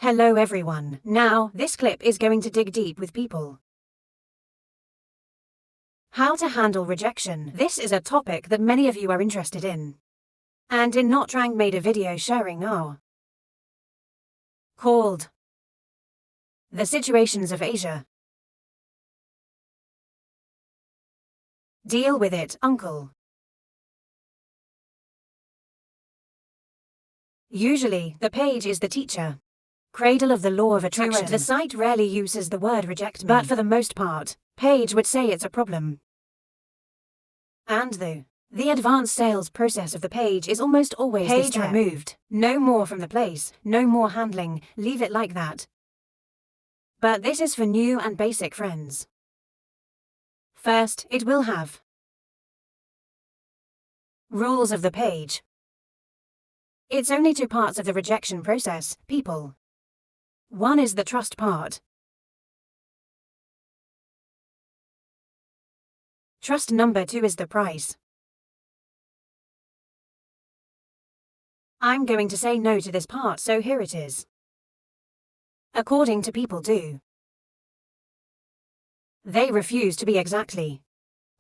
Hello everyone. Now, this clip is going to dig deep with people. How to handle rejection. This is a topic that many of you are interested in. And in Not Rank made a video sharing now called The Situations of Asia. Deal with it, uncle. Usually, the page is the teacher. Cradle of the law of attraction. The site rarely uses the word reject me, but for the most part, page would say it's a problem. And the advanced sales process of the page is almost always page removed. No more from the place, no more handling, leave it like that. But this is for new and basic friends. First, it will have rules of the page. It's only two parts of the rejection process, people. One is the trust part. Trust number 2 is the price. I'm going to say no to this part, so here it is. According to people do. They refuse to be exactly.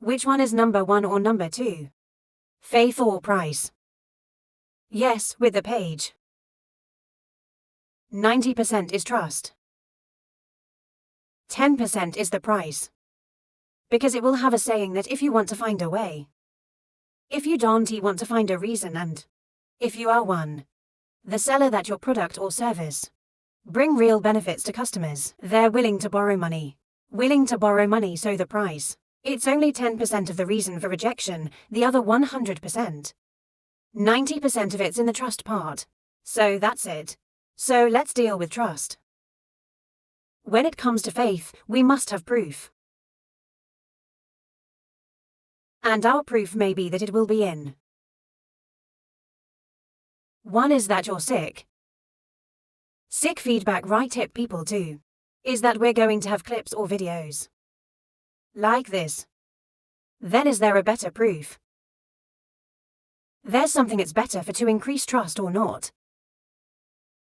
Which one is number 1 or number 2? Faith or price? Yes, with the page. 90% is trust. 10% is the price. Because it will have a saying that if you want to find a way. If you don't, you want to find a reason, and if you are the seller that your product or service bring real benefits to customers, they're willing to borrow money. Willing to borrow money, so the price. It's only 10% of the reason for rejection, the other 100%. 90% of it's in the trust part. So that's it. So let's deal with trust. When it comes to faith, we must have proof. And our proof may be that it will be in. One is that you're sick. Sick feedback, right? Tip people too. Is that we're going to have clips or videos like this. Then is there a better proof? There's something it's better for to increase trust or not.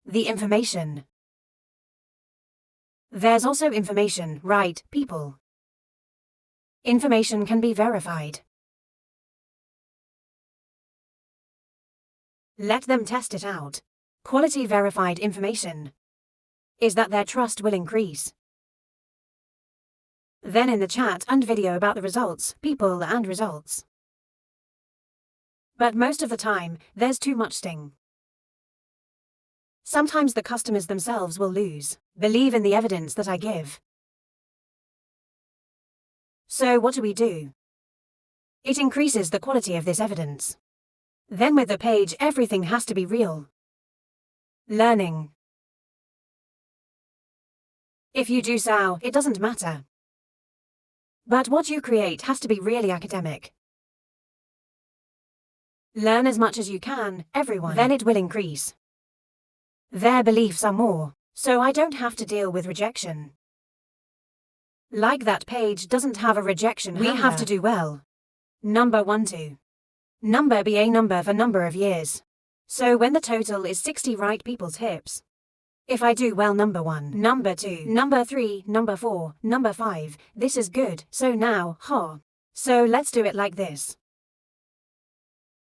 The information. There's also information, right, people? Information can be verified. Let them test it out. Quality verified information is that their trust will increase. Then in the chat and video about the results, people and results. But most of the time, there's too much sting. Sometimes the customers themselves will believe in the evidence that I give. So what do? It increases the quality of this evidence. Then with the page, everything has to be real. Learning. If you do so, it doesn't matter. But what you create has to be really academic. Learn as much as you can, everyone. Then it will increase. Their beliefs are more, so I don't have to deal with rejection. Like that page doesn't have a rejection handler. We have to do well. Number 1 2. Number be a number for number of years. So when the total is 60 right people's hips. If I do well number 1, number 2, number 3, number 4, number 5, this is good, so now, So let's do it like this.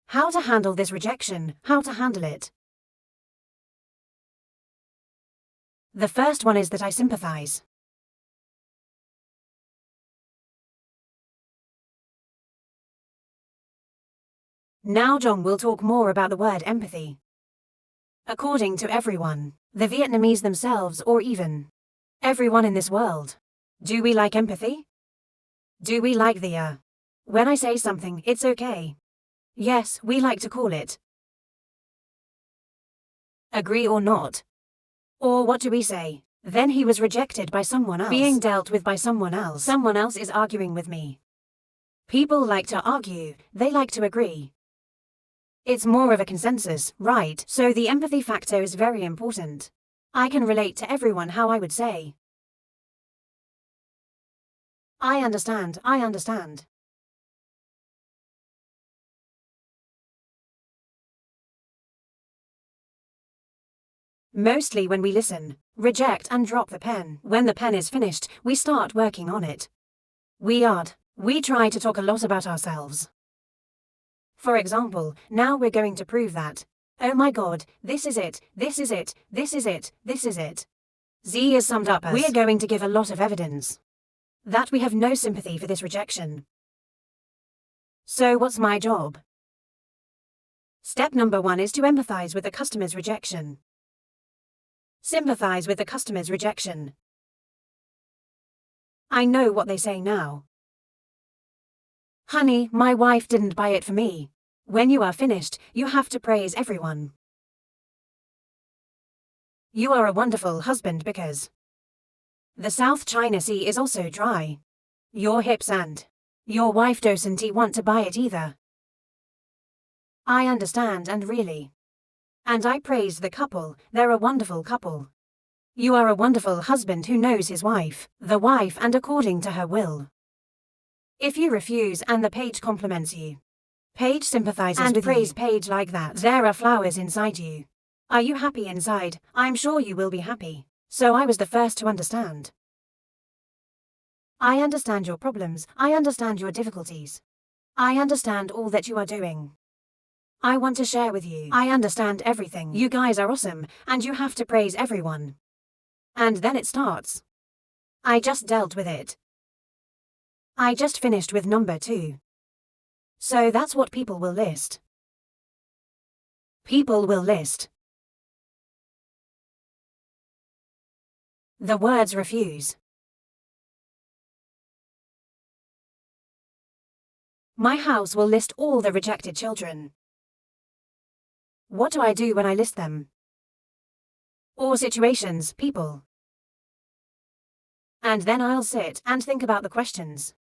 How to handle this rejection, how to handle it. The first one is that I sympathize. Now John will talk more about the word empathy. According to everyone, the Vietnamese themselves or even everyone in this world, do we like empathy? Do we like when I say something, it's okay. Yes, we like to call it. Agree or not? Or what do we say? Then he was rejected by someone else. Being dealt with by someone else. Someone else is arguing with me. People like to argue, they like to agree. It's more of a consensus, right? So the empathy factor is very important. I can relate to everyone how I would say. I understand. Mostly when we listen, reject and drop the pen. When the pen is finished, we start working on it. We try to talk a lot about ourselves. For example, now we're going to prove that. Oh my God, this is it, this is it, this is it, this is it. Z is summed up as, we are going to give a lot of evidence that we have no sympathy for this rejection. So what's my job? Step number 1 is to empathize with the customer's rejection. Sympathize with the customer's rejection. I know what they say now. Honey, my wife didn't buy it for me. When you are finished, you have to praise everyone. You are a wonderful husband because the South China Sea is also dry. Your hips and your wife doesn't want to buy it either. I understand and really. And I praise the couple, they're a wonderful couple. You are a wonderful husband who knows his wife, the wife and according to her will. If you refuse and the page compliments you, page sympathizes and with praise you. Page like that, there are flowers inside you. Are you happy inside? I'm sure you will be happy. So I was the first to understand. I understand your problems, I understand your difficulties. I understand all that you are doing. I want to share with you. I understand everything. You guys are awesome, and you have to praise everyone. And then it starts. I just dealt with it. I just finished with number 2. So that's what people will list. People will list the words refuse. My house will list all the rejected children. What do I do when I list them? Or situations, people. And then I'll sit and think about the questions.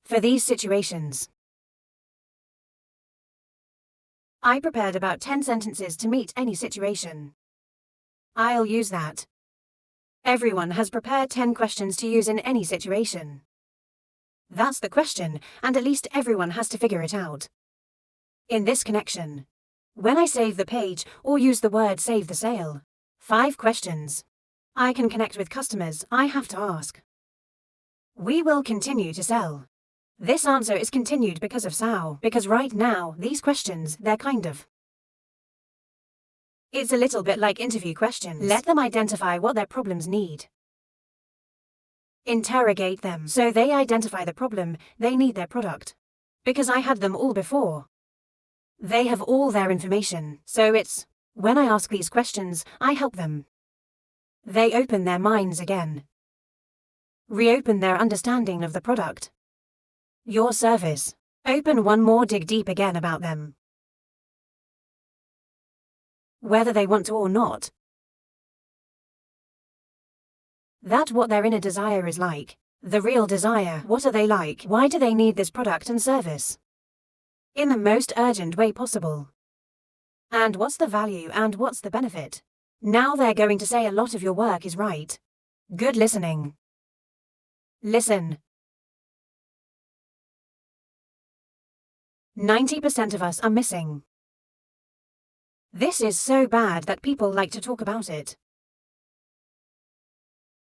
For these situations, I prepared about 10 sentences to meet any situation. I'll use that. Everyone has prepared 10 questions to use in any situation. That's the question, and at least everyone has to figure it out. In this connection, when I save the page or use the word save the sale, 5 questions I can connect with customers I have to ask. We will continue to sell. This answer is continued because of SAO, because right now, these questions, they're kind of. It's a little bit like interview questions. Let them identify what their problems need. Interrogate them so they identify the problem, they need their product. Because I had them all before. They have all their information, so it's, when I ask these questions, I help them. They open their minds again. Reopen their understanding of the product. Your service. Open one more, dig deep again about them. Whether they want to or not. That what their inner desire is like. The real desire. What are they like? Why do they need this product and service? In the most urgent way possible. And what's the value and what's the benefit? Now they're going to say a lot of your work is right. Good listening. Listen. 90% of us are missing. This is so bad that people like to talk about it.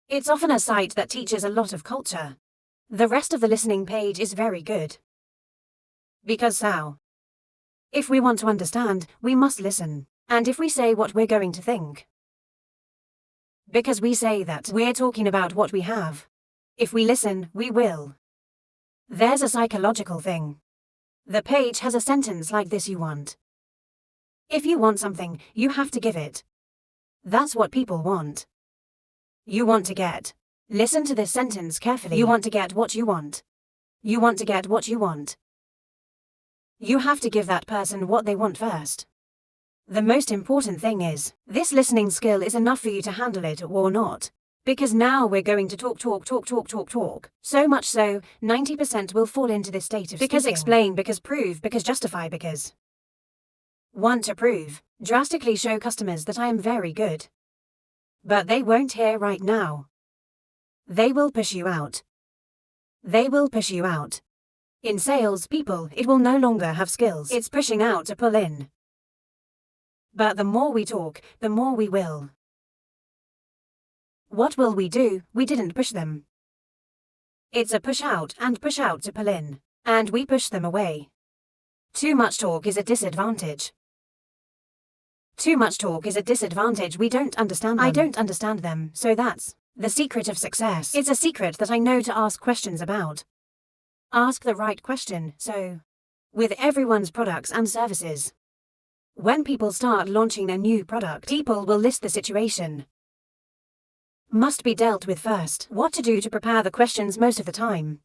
It's often a site that teaches a lot of culture. The rest of the listening page is very good. Because SAO. If we want to understand, we must listen. And if we say what we're going to think. Because we say that we're talking about what we have. If we listen, we will. There's a psychological thing. The page has a sentence like this you want. If you want something, you have to give it. That's what people want. You want to get. Listen to this sentence carefully. You want to get what you want. You want to get what you want. You have to give that person what they want first. The most important thing is, this listening skill is enough for you to handle it or not. Because now we're going to talk. So much so, 90% will fall into this state of because speaking. Explain, because prove, because justify, because want to prove, drastically show customers that I am very good. But they won't hear right now. They will push you out. They will push you out. In sales people, it will no longer have skills. It's pushing out to pull in. But the more we talk, the more we will. What will we do? We didn't push them. It's a push out and push out to pull in. And we push them away. Too much talk is a disadvantage. Too much talk is a disadvantage. We don't understand them. I don't understand them, so that's the secret of success. It's a secret that I know to ask questions about. Ask the right question, so with everyone's products and services. When people start launching a new product, people will list the situation. Must be dealt with first. What to do to prepare the questions most of the time.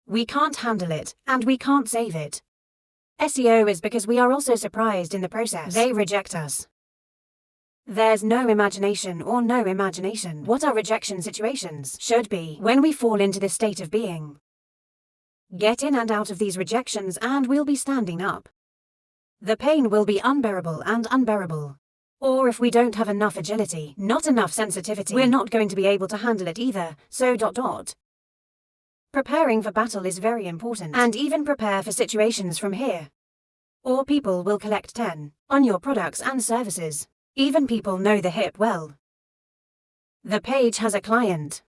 We can't handle it, and we can't save it. SEO is because we are also surprised in the process. They reject us. There's no imagination or no imagination. What are rejection situations? Should be when we fall into this state of being. Get in and out of these rejections and we'll be standing up. The pain will be unbearable and unbearable. Or if we don't have enough agility, not enough sensitivity, we're not going to be able to handle it either, so ... Preparing for battle is very important, and even prepare for situations from here. Or people will collect 10 on your products and services. Even people know the hip well. The page has a client.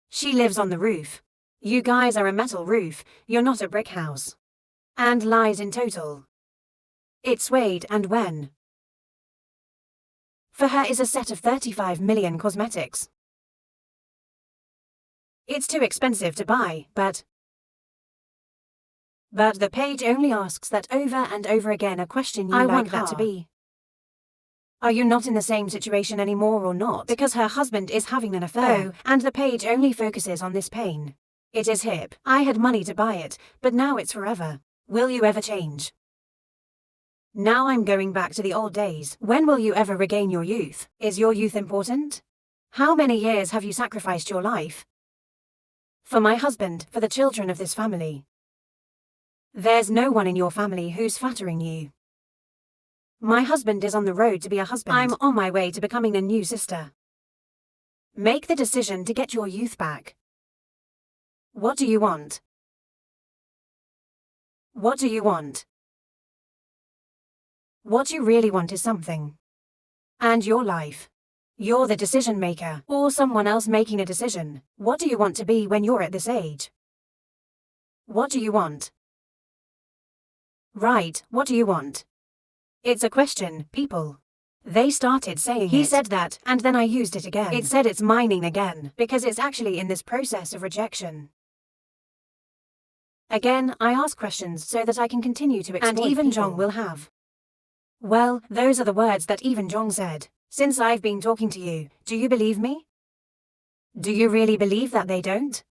She lives on the roof. You guys are a metal roof, you're not a brick house. And lies in total. It swayed and when. For her is a set of 35 million cosmetics. It's too expensive to buy, but the page only asks that over and over again a question you want that to be. Are you not in the same situation anymore or not? Because her husband is having an affair. Oh, and the page only focuses on this pain. It is hip. I had money to buy it, but now it's forever. Will you ever change? Now I'm going back to the old days. When will you ever regain your youth? Is your youth important? How many years have you sacrificed your life? For my husband, for the children of this family. There's no one in your family who's flattering you. My husband is on the road to be a husband. I'm on my way to becoming a new sister. Make the decision to get your youth back. What do you want? What do you want? What you really want is something. And your life. You're the decision maker, or someone else making a decision. What do you want to be when you're at this age? What do you want? Right, what do you want? It's a question, people. They started saying he said that, and then I used it again. It said it's mining again, because it's actually in this process of rejection. Again, I ask questions so that I can continue to exploit. And even Jong will have. Well, those are the words that even Jong said. Since I've been talking to you, do you believe me? Do you really believe that they don't?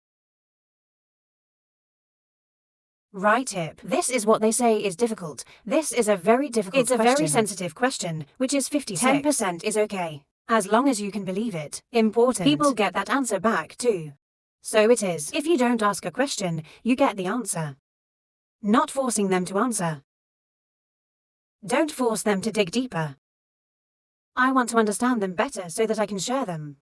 Right hip. This is what they say is difficult. This is a very difficult question. It's a very sensitive question, which is 56. 10% is okay. As long as you can believe it. Important. People get that answer back too. So it is. If you don't ask a question, you get the answer. Not forcing them to answer. Don't force them to dig deeper. I want to understand them better so that I can share them.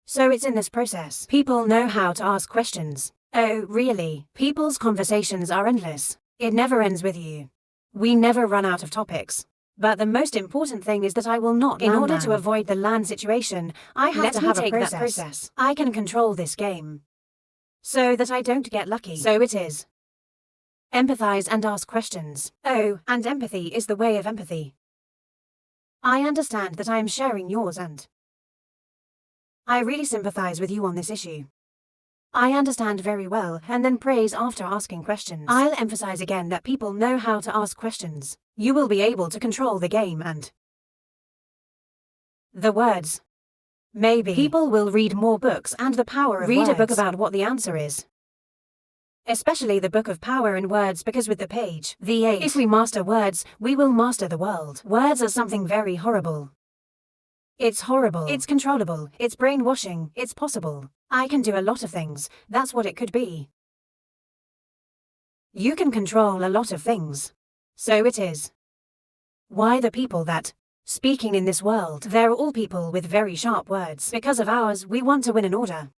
So it's in this process. People know how to ask questions. Oh, really? People's conversations are endless. It never ends with you. We never run out of topics. But the most important thing is that I will not land. In order to avoid the land situation, I have to have a process. I can control this game. So that I don't get lucky. So it is. Empathize and ask questions. Oh, and empathy is the way of empathy. I understand that I am sharing yours and I really sympathize with you on this issue. I understand very well and then praise after asking questions. I'll emphasize again that people know how to ask questions. You will be able to control the game and the words. Maybe people will read more books and the power of words. Read a book about what the answer is. Especially the book of power and words, because with the page, the 8, if we master words, we will master the world. Words are something very horrible. It's horrible. It's controllable. It's brainwashing. It's possible. I can do a lot of things. That's what it could be. You can control a lot of things. So it is. Why the people that speaking in this world, they're all people with very sharp words. Because of ours, we want to win an order.